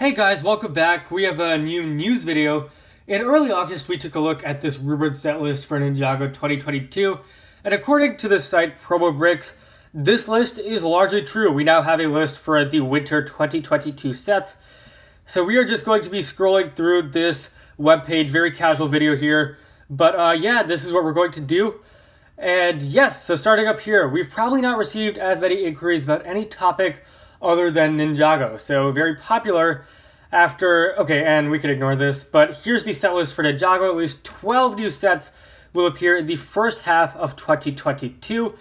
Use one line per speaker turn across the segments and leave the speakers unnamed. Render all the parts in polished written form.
Hey guys, welcome back. We have a new news video. In early August, we took a look at this rumored set list for Ninjago 2022, and according to the site PromoBricks, this list is largely true. We now have a list for the winter 2022 sets. So we are just going to be scrolling through this webpage, very casual video here. But yeah, this is what we're going to do. And yes, so starting up here, we've probably not received as many inquiries about any topic other than Ninjago. So very popular after, okay, and we can ignore this, but here's the set list for Ninjago. At least 12 new sets will appear in the first half of 2022,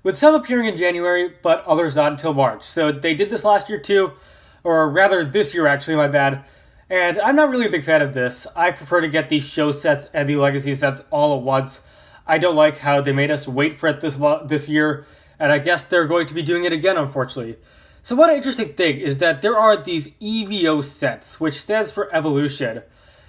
with some appearing in January, but others not until March. So they did this last year too, or rather this year actually, my bad. And I'm not really a big fan of this. I prefer to get the show sets and the legacy sets all at once. I don't like how they made us wait for it this year, and I guess they're going to be doing it again, unfortunately. So one interesting thing is that there are these EVO sets, which stands for evolution.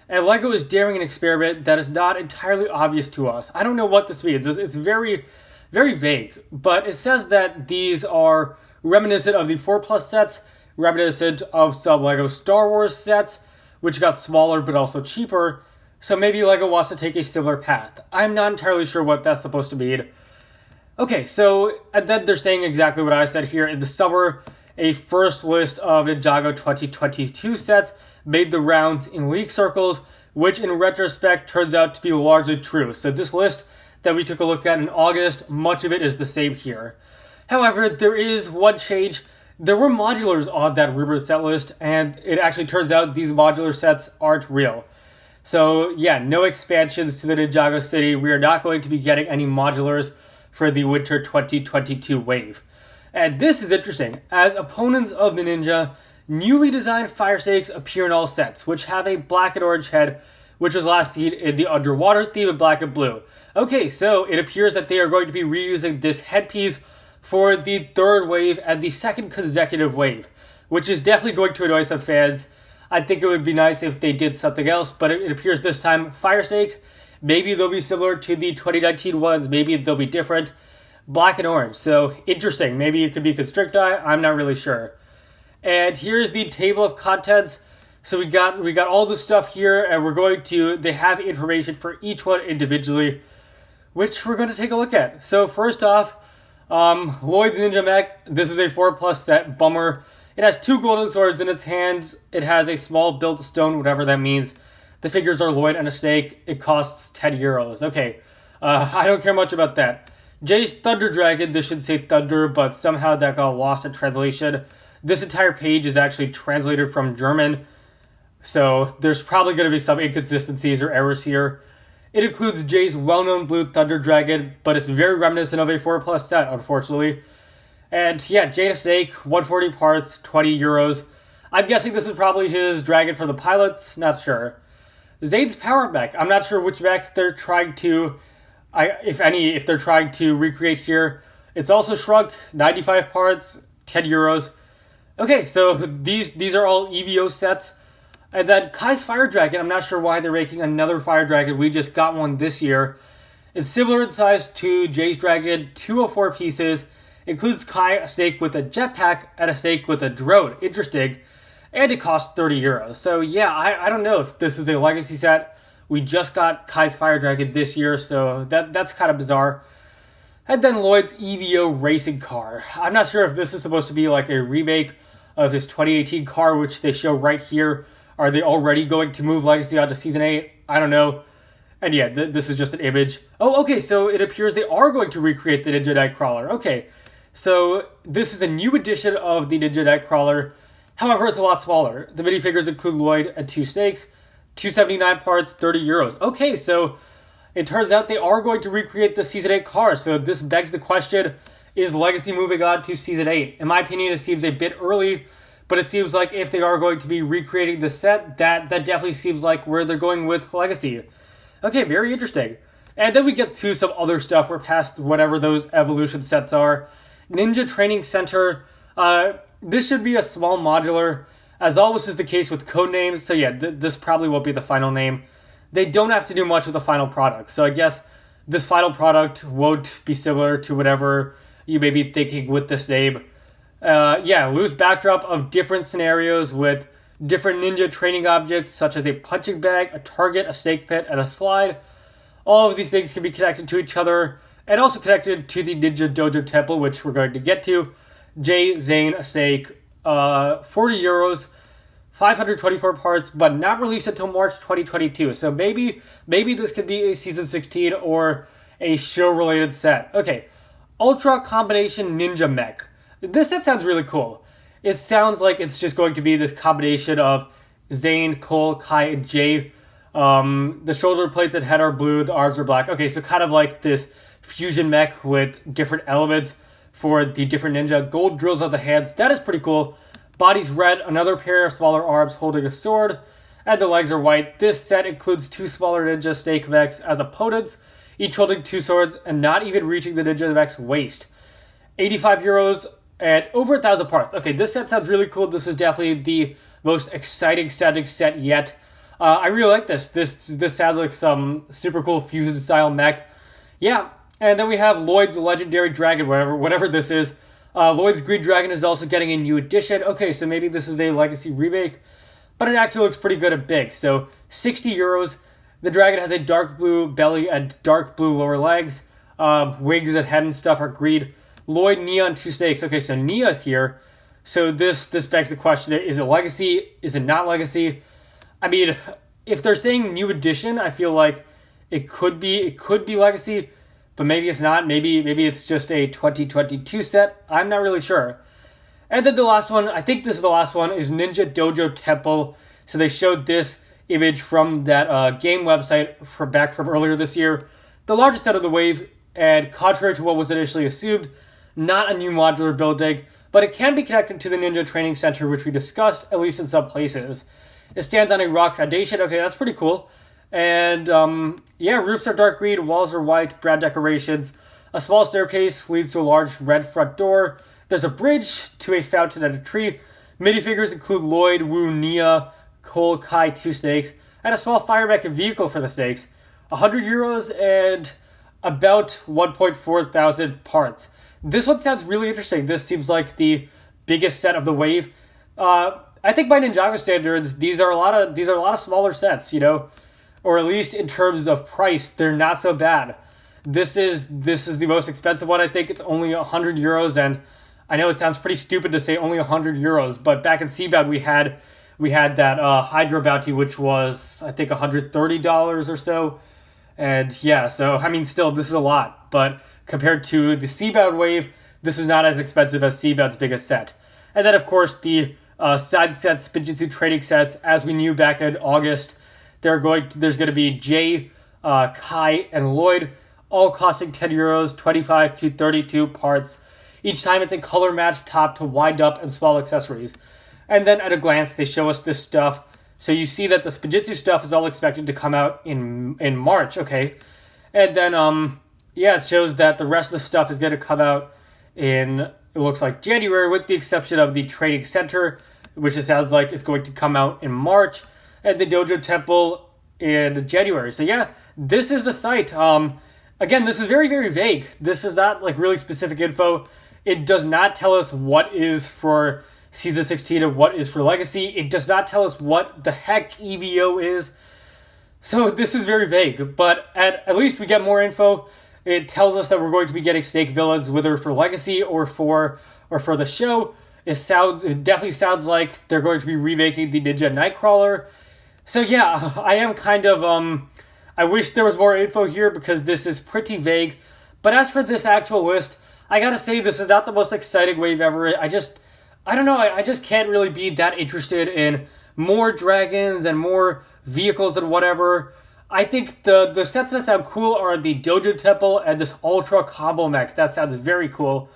And LEGO is daring an experiment that is not entirely obvious to us. I don't know what this means. It's very, very vague. But it says that these are reminiscent of the 4+ sets, reminiscent of some LEGO Star Wars sets, which got smaller but also cheaper. So maybe LEGO wants to take a similar path. I'm not entirely sure what that's supposed to mean. Okay, so and then they're saying exactly what I said here. In the summer, a first list of Ninjago 2022 sets made the rounds in leak circles, which in retrospect turns out to be largely true. So this list that we took a look at in August, much of it is the same here. However, there is one change. There were modulars on that rumored set list, and it actually turns out these modular sets aren't real. So yeah, no expansions to the Ninjago city. We are not going to be getting any modulars for the winter 2022 wave. And this is interesting, as opponents of the ninja, newly designed fire stakes appear in all sets, which have a black and orange head, which was last seen in the underwater theme in black and blue. Okay, so it appears that they are going to be reusing this headpiece for the third wave and the second consecutive wave, which is definitely going to annoy some fans. I think it would be nice if they did something else, but it appears this time fire stakes, maybe they'll be similar to the 2019 ones, maybe they'll be different. Black and orange, so interesting. Maybe it could be Constricti, I'm not really sure. And here's the table of contents. So we got all this stuff here, and they have information for each one individually, which we're going to take a look at. So first off, Lloyd's Ninja Mech. This is a 4+ set, bummer. It has 2 golden swords in its hands. It has a small built stone, whatever that means. The figures are Lloyd and a snake. It costs 10 euros. Okay, I don't care much about that. Jay's Thunder Dragon, this should say Thunder, but somehow that got lost in translation. This entire page is actually translated from German, so there's probably going to be some inconsistencies or errors here. It includes Jay's well-known blue Thunder Dragon, but it's very reminiscent of a 4+ set, unfortunately. And yeah, Jay the Snake, 140 parts, 20 euros. I'm guessing this is probably his dragon for the pilots, not sure. Zane's Power Mech, I'm not sure which mech they're trying to... if they're trying to recreate here. It's also shrunk, 95 parts, 10 euros. Okay, so these are all EVO sets. And then Kai's Fire Dragon, I'm not sure why they're making another Fire Dragon. We just got one this year. It's similar in size to Jay's Dragon, 204 pieces. Includes Kai, a snake with a jetpack, and a snake with a drone. Interesting. And it costs 30 euros. So yeah, I don't know if this is a legacy set. We just got Kai's Fire Dragon this year, so that's kind of bizarre. And then Lloyd's EVO racing car. I'm not sure if this is supposed to be like a remake of his 2018 car, which they show right here. Are they already going to move Legacy onto Season 8? I don't know. And yeah, this is just an image. Oh, okay, so it appears they are going to recreate the Ninja Nightcrawler. Okay, so this is a new edition of the Ninja Nightcrawler. However, it's a lot smaller. The minifigures include Lloyd and 2 snakes. 279 parts, 30 euros. Okay, so it turns out they are going to recreate the Season 8 car. So this begs the question, is Legacy moving on to Season 8? In my opinion, it seems a bit early, but it seems like if they are going to be recreating the set, that definitely seems like where they're going with Legacy. Okay, very interesting. And then we get to some other stuff. We're past whatever those evolution sets are. Ninja Training Center. This should be a small modular. As always is the case with code names, so yeah, this probably won't be the final name. They don't have to do much with the final product, so I guess this final product won't be similar to whatever you may be thinking with this name. Yeah, loose backdrop of different scenarios with different ninja training objects such as a punching bag, a target, a snake pit, and a slide. All of these things can be connected to each other and also connected to the Ninja Dojo Temple, which we're going to get to. Jay, Zane, a snake, 40 euros, 524 parts, but not released until March 2022. So maybe this could be a Season 16 or a show-related set. Okay, Ultra Combination Ninja Mech. This set sounds really cool. It sounds like it's just going to be this combination of Zane, Cole, Kai, and Jay. The shoulder plates and head are blue, the arms are black. Okay, so kind of like this fusion mech with different elements for the different ninja. Gold drills on the hands, that is pretty cool. Body's red, another pair of smaller arms holding a sword, and the legs are white. This set includes 2 smaller ninja snake mechs as opponents, each holding 2 swords and not even reaching the ninja mech's waist. 85 euros and over 1,000 parts. Okay, this set sounds really cool. This is definitely the most exciting sounding set yet. I really like this. This sounds like some super cool fusion style mech. Yeah, and then we have Lloyd's Legendary Dragon, whatever this is. Lloyd's Green Dragon is also getting a new edition. Okay, so maybe this is a legacy remake, but it actually looks pretty good and big. So 60 euros. The dragon has a dark blue belly and dark blue lower legs. Wings and head and stuff are green. Lloyd, Nia, and 2 snakes. Okay, so Nia's here. So this begs the question, is it legacy? Is it not legacy? I mean, if they're saying new edition, I feel like it could be legacy, but maybe it's not. Maybe it's just a 2022 set. I'm not really sure. And then the last one, I think this is the last one, is Ninja Dojo Temple. So they showed this image from that game website back from earlier this year. The largest set of the wave, and contrary to what was initially assumed, not a new modular building, but it can be connected to the Ninja Training Center, which we discussed, at least in some places. It stands on a rock foundation. Okay, that's pretty cool. And, yeah, roofs are dark green, walls are white, brown decorations. A small staircase leads to a large red front door. There's a bridge to a fountain and a tree. Minifigures include Lloyd, Wu, Nia, Cole, Kai, 2 snakes, and a small fire mech vehicle for the snakes. 100 euros and about 1.4 thousand parts. This one sounds really interesting. This seems like the biggest set of the wave. I think by Ninjago standards, these are a lot of smaller sets, you know, or at least in terms of price, they're not so bad. This is the most expensive one. I think it's only 100 euros, and I know it sounds pretty stupid to say only 100 euros, but back in Seabound we had that Hydra bounty, which was I think $130 or so, and yeah, so I mean, still this is a lot, but compared to the Seabound wave, this is not as expensive as Seabound's biggest set. And then of course the side sets, Spinjitsu training sets, as we knew back in August, there's going to be Jay, Kai, and Lloyd, all costing 10 euros, 25 to 32 parts. Each time it's a color match top to wind up and small accessories. And then at a glance, they show us this stuff. So you see that the Spinjitsu stuff is all expected to come out in March, okay? And then, yeah, it shows that the rest of the stuff is going to come out in, it looks like January, with the exception of the training center, which it sounds like is going to come out in March, and the Dojo Temple in January. So yeah, this is the site. Again, this is very, very vague. This is not like really specific info. It does not tell us what is for Season 16 and what is for Legacy. It does not tell us what the heck EVO is. So this is very vague, but at least we get more info. It tells us that we're going to be getting snake villains, whether for Legacy or for the show. It definitely sounds like they're going to be remaking the Ninja Nightcrawler. So yeah, I am kind of, I wish there was more info here because this is pretty vague. But as for this actual list, I gotta say this is not the most exciting wave ever. I don't know, I just can't really be that interested in more dragons and more vehicles and whatever. I think the sets that sound cool are the Dojo Temple and this Ultra Combo Mech. That sounds very cool.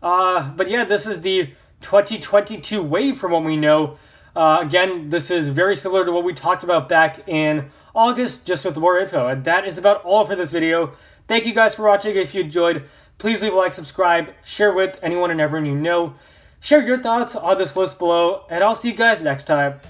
But yeah, this is the 2022 wave from what we know. Again, this is very similar to what we talked about back in August, just with more info. And that is about all for this video. Thank you guys for watching. If you enjoyed, please leave a like, subscribe, share with anyone and everyone you know. Share your thoughts on this list below, and I'll see you guys next time.